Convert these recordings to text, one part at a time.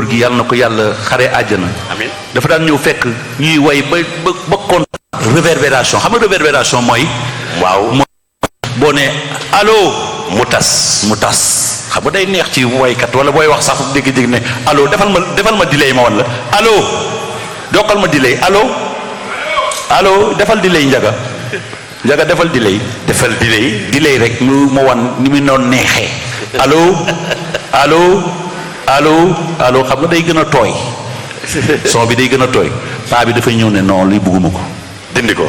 góor gi yàlla na ko yàlla xare àjjana. amiin dafa daan ñëw fekk ñuy way ba kontaan. réverbération xam nga réverbération mooy. waaw boo ne allo. mu tas xam nga day neex ci woykat wala booy wax sax dégg-dégg ne allo defal ma delay ma wan la allo dokkal ma delay allo defal delay njaga defal delay rek ma wan ni mu noon neexee allo xam nga day gën a tooy son bi day gën a tooy paa bi dafay ñëw ne non li bugguma ko dindi ko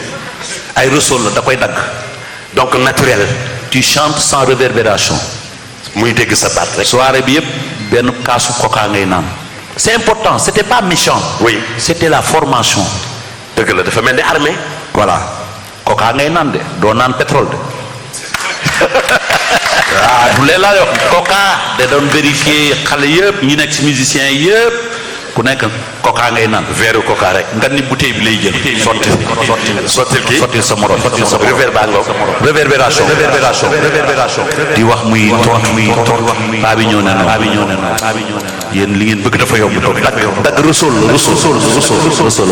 ay resol la da koy dagg donc naturel tu chantes sans réverbération muy dégg sa baat rek. soirée bi yëpp benn kaasu coca ngay naan. c'est important c'était pas méchant. oui c'était la formation. dëgg la dafa mel ni armée. voilà coca ngay naan de doo naan pétrole de. du leen laa wax coca da doon vérifier xale yëpp ñi nekk ci musiciens yëpp ku nekk coca ngay naan. verre coca rek. nga ni bouteille bi lay jël. sottil kii sottil sa morom. réverbération. di wax muy tontu paa bi ñëw ne non yéen li ngeen bëgg dafa yomb toog dagg resol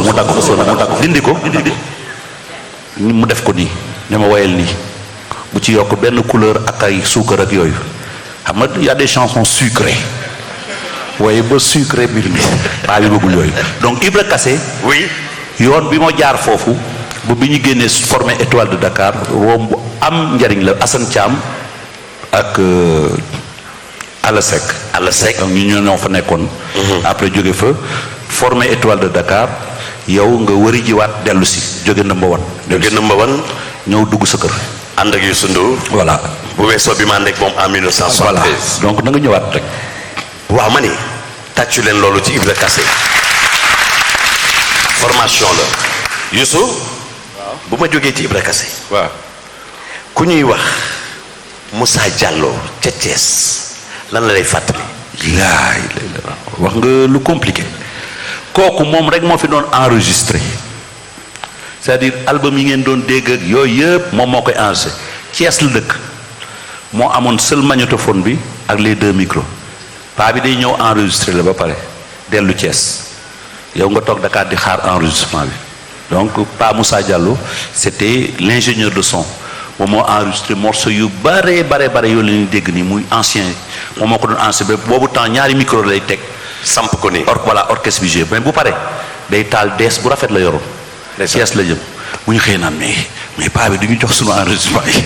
mu dagg dindi ko mu def ko nii ne ma woyal nii bu ci yokk benn couleur ak ay suukar ak yooyu xam nga y a des chansons sucrées waaye ba sucré mbir mi paa bi bëggul yooyu donc Ibra Kassé oui yoon bi ma jaar foofu ba bi ñu génnee formé étoile de Dakar room bu am njariñ la Assane Thiam ak Alla Seck donc ñu ñoo fa nekkoon après jóge fa formé étoile de Dakar yow nga wëri jiwaat dellu si jóge number one ñëw dugg sa kër ànd ak Youssou Ndour voilà bu weesoo bi ma ànd ak moom en 1973 voilà donc na nga ñëwaat rek waaw ma ni tàccu leen loolu ci Ibra Kassé formation la Youssou bu ma jógee ci Ibra Kassé waaw ku ñuy wax Moussa Diallo ca Thiès lan la lay fàttali wax nga lu compliqué kooku moom rek moo fi doon enregistré c'est-à-dire album yi ngeen doon dégg ak yooyu yëpp moom moo koy enregistré Thiès la dëkk moo amoon seul magnétophone bi ak les 2 micros paa bi day ñëw enregistré la ba pare dellu Thiès yow nga toog Dakar di xaar enregistrement bi donc Pa Moussa Diallo c'était l'ingénieur de son moom moo enregistré morceau yu bare yoo leen dégg nii muy ancien moom moo ko doon enregistré boobu temps ñaari micro lay teg samp ko nii voilà orchestre bi joué mais bu pare day taal dees bu rafet la yoroon Thiès la jëm bu ñu xëy naan mais paa bi du ñu jox sunu enregistrement yi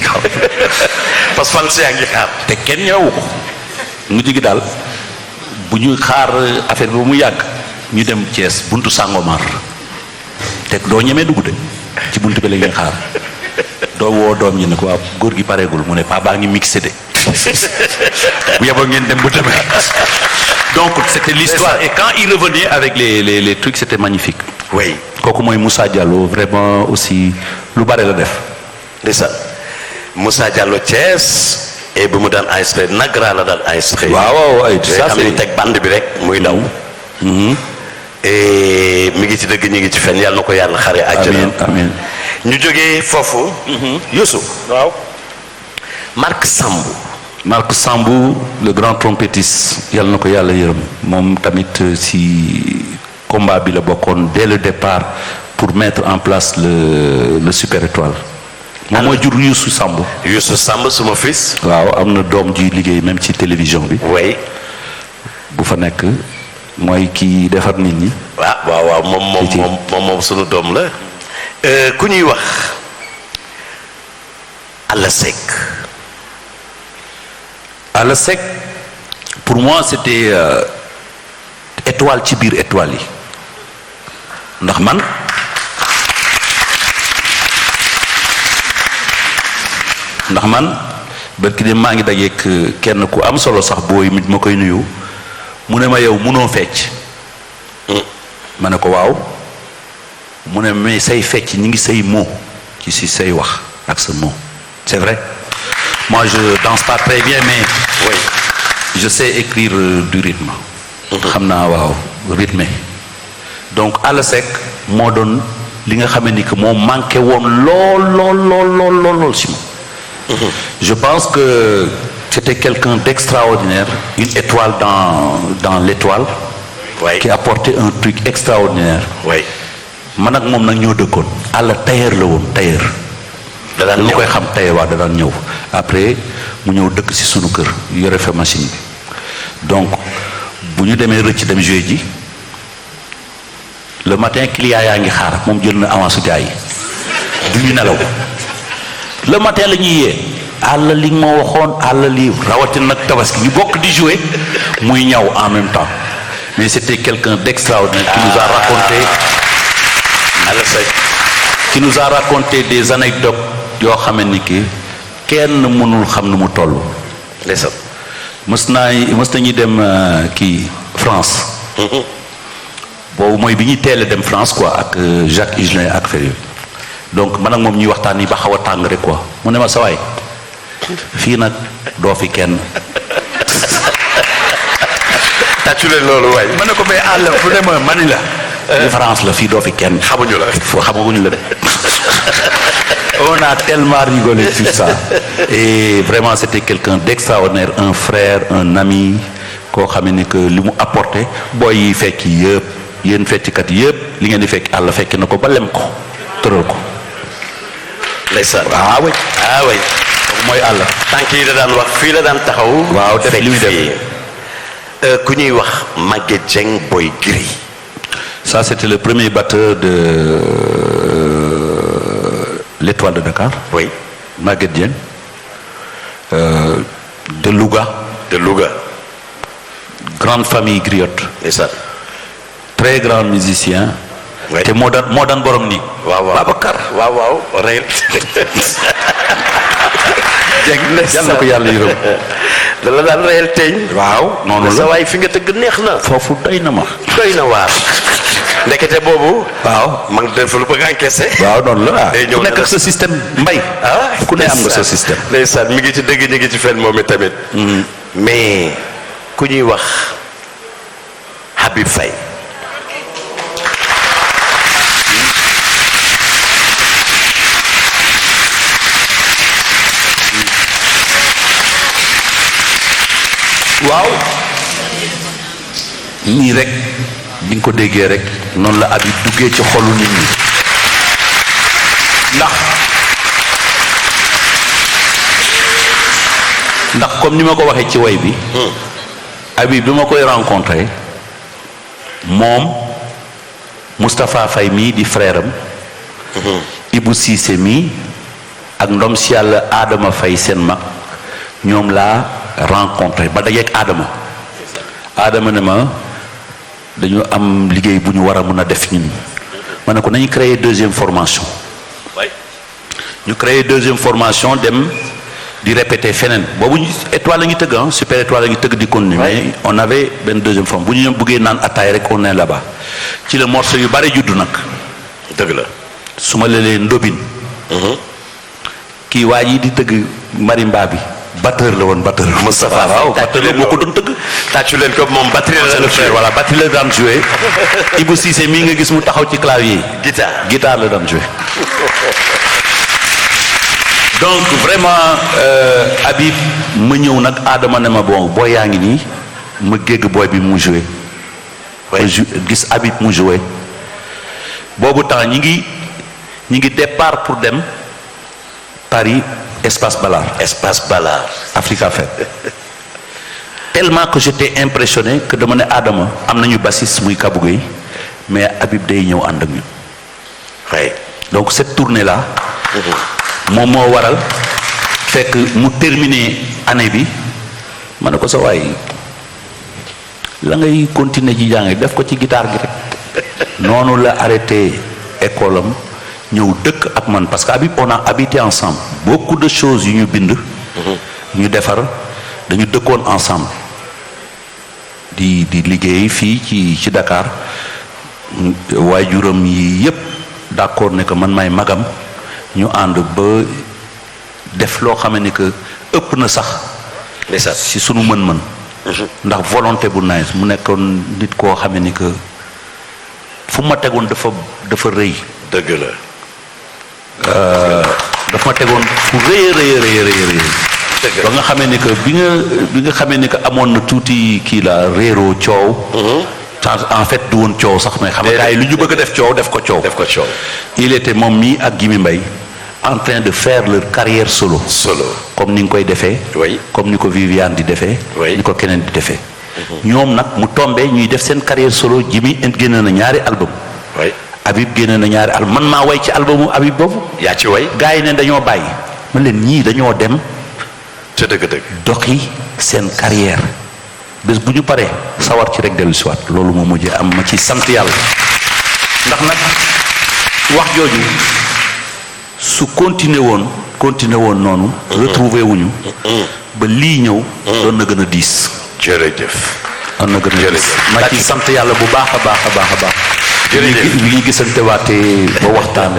parce que fan si yaa ngi xaar te kenn ñëwu ko mu jigi daal bu ñu xaar affaire bi ba mu yàgg ñu dem Thiès buntu Sangomar te doo ñemee dugg de ci buntu bi la ñuy xaar doo woo doom ñi ne ko waaw góor gi pareegul mu ne paa baa ngi mixé de bu yeboo ngeen dem bu demee donc c'était l'histoire et quand il revenait avec les trucs c'était magnifique. oui kooku mooy Moussa Diallo vraiment aussi lu bare la def. ndeysaan Moussa Diallo Thiès et bu mu daan enregistré Nagra la daan enregistré. waaw ay ça c'est teg bande bi rek muy daw. et mi ngi ci dëgg ñu ngi ci fen yàlla na ko yàlla xare àjjana. amiin ñu jógee foofu. Youssou. waaw. Marc Sambou le grand trompettiste yàlla na ko yàlla yërëm moom tamit si combat bi la bokkoon dès le départ pour mettre en place le Super Étoile. moom mooy jur Youssou Samb suma fils. waaw am na doom ji liggéey même ci télévision bi. oui. bu fa nekk mooy kii defar nit ñi. waaw moom sunu doom la. ku ñuy wax Alla Seck pour moi c'était étoile ci biir étoile yi ndax man barki dem maa ngi dajeek kenn ku am solo sax booy mit ma koy nuyu mu ne ma yow munoo fecc ma ne ko waaw mu ne mais say fecc ñi ngi say mot ci si say wax ak sa mot c'est vrai moi je danse pas très bien mais oui je sais écrire du rythme xam naa waaw rythmé donc Alla Seck moo doon li nga xamee ni que moo manqué woon lool si ma je pense que c'était quelqu'un d'extraordinaire une étoile dans l'étoile Ouais. qui apportait un truc extraordinaire. way man ak moom nag ñoo dëkkoon. àll tailleur la woon tailleur. da daan lu ñëw koy xam tailleur waa da daan ñëw après mu ñëw dëkk ci sunu kër yore fa machine bi donc bu ñu demee rëcc dem jouer ji le matin client yaa ngi xaar moom jël na avance gars yi du ñu nelaw le matin la ñuy yee àll li nga ma waxoon àll lii rawatina nag tabaski ñu bokk di jouer muy ñaw en même temps mais c'était quelqu'un d'extraordinaire qui nous a raconté Alla Seck qui nous a raconté des anecdotes yoo xam ni ki kenn mënul xam nu mu toll. ndeysaan mës nañu dem kii France. boobu mooy bi ñuy teel a dem France quoi ak Jacques Higelin ak affaire yooyu donc man ak moom ñuy waxtaan ni ba xaw a tàng rek quoi mu ne ma sawaay fii nag doo fi kenn. tàccu leen loolu waay. ma ne ko mais àll fu ne ma mani la. France la fii doo fi kenn. xamuñu la. foo xamaguñu la de. On a tellement rigolé sur ça et vraiment c'était quelqu'un d'extraordinaire, un frère, un ami koo xam ne que li mu apporté booy yi fekk yëpp yéen feccikat yëpp li ngeen di fekk àll fekk na ko ba lem ko tëral ko. ndeysaan ah oui ah oui mooy àll. tànk yi da daan wax fii la daan taxaw. waaw def li muy def ku ñuy wax Maguette Dieng Boy Gris. ça c'était le premier batteur de l'Étoile de Dakar. oui Maguette Dieng de Louga. de Louga. grande famille griotte. ndeysaan. très grand musicien. oui te moo daan borom nii. waaw waaw Babacar. waaw waaw rey. Dieng yal na ko yàlla yërëm. da la daan reyal teeñ. waaw noonu sa la waay fi nga tëgg neex na. foofu doy na ma. doy na waar. ndekete boobu. waaw ma ngi def lu bëgg a encaissé. waaw noonu la ah day ñëw ku nekk ak sa système mbay. ku ne am nga sa système. ndeysaan mi ngi ci dëgg ñu ngi ci fen moom tamit. mais ku ñuy wax Habib Faye. waaw nii rek bi nga ko déggee rek noonu la Habib duggee ci xolu nit ñi ndax comme ni ma ko waxee ci way bi Habib bi ma koy rencontré moom Moustapha Faye mii di frère am Ibou Cissé mii ak ndom si yàlla Adama Faye seen mag ñoom laa rencontré ba dajeeg Adama ne ma dañu am liggéey bu ñu war a mën a def ñun ma ne ko nañu créer deuxième formation ñu créer deuxième formation dem di répéter feneen boobu étoile la ngi tëgg ah super étoile la ngi tëgg di continuer mais on avait benn deuxième forme bu ñu ñoom bëggee naan attaay rek on est là-bas ci la morceau yu bari juddu nag dëgg la su ma lelee ndobin kii waa yi di tëgg marimba bi batteur la woon batteur Moustapha waaw batteur la moo ko doon tëgg tàccu leen ko moom batterie la daan joué. voilà batterie la daan joué Ibou Cissé mii nga gis mu taxaw ci clavier yi guitare la daan joué donc vraiment Habib ma ñëw nag Adama ne ma bon booy yaa ngi nii ma gégg booy bi mu joué gis Habib mu joué boobu temps ñi ngi départ pour dem Paris Espace Ballard Africa Fête tellement que j'étais impressionné que dama ne Adama am nañu bassiste muy Kabou Gueye mais Habib day ñëw ànd ak ñun donc cette tournée là moom moo waral fekk mu terminé année bi ma ne ko sa waay la ngay continuer ci jàng def ko ci guitare gi rek noonu la arrêté école am ñëw dëkk ak man parce que Habib on a habité ensemble beaucoup de choses yu ñu bind ñu defar dañu dëkkoon ensemble di liggéey fii ci Dakar waajuram yi yépp d'accord ne que man may magam ñu ànd ba def loo xam ne que ëpp na sax ci sunu mën-mën ndax volonté bu nice mu nekkoon nit koo xam ne que fu ma tegoon dafa rëy dëgg la dafa ma tegoon fu rëy ba nga xamee ni que bi nga xamee ni que amoon na tuuti kii la réeroo coow en fait du woon coow sax mais xam nga gars yi lu ñu bëgg a def coow def ko coow. def ko coow. il était moom mii ak Jimi Mbaye en train de faire leur carrière solo. comme ni nga koy defee. oui comme ni ko Viviane di defee. oui ni ko keneen di defee. ñoom nag mu tombé ñuy def seen carrière solo Jimi génne na ñaari album. oui Habib génne na ñaari album man maa way ci albumu Habib boobu. yaa ci way. gars yi ne dañoo bàyyi. man leen ñii dañoo dem. te dëgg-dëgg. doxi seen carrière bés bu ñu paree sawar ci rek dellu si waat loolu moo mujjee am ma ci sant yàlla ndax nag wax jooju su continuer woon noonu. retrouver wuñu ba lii ñëw. doon na gën a diis. jërëjëf. doon na gën a diis ma ci sant yàlla bu baax a baax a baax a baax. jërëjëf li ñu gisante waatee ba waxtaan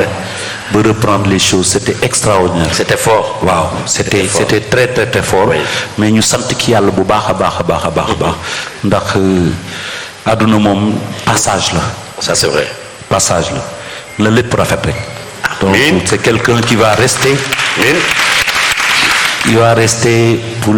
ba reprendre les choses c'était extraordinaire. c'était fort. waaw c'était très très très fort. Oui. mais ñu sant ki yàlla bu baax a baax a baax a baax a baax ndax àdduna moom passage la. ça c'est vrai. passage la la lépp rafet rek. donc Amiin. c'est quelqu'un qui va rester. Amiin. il va rester pour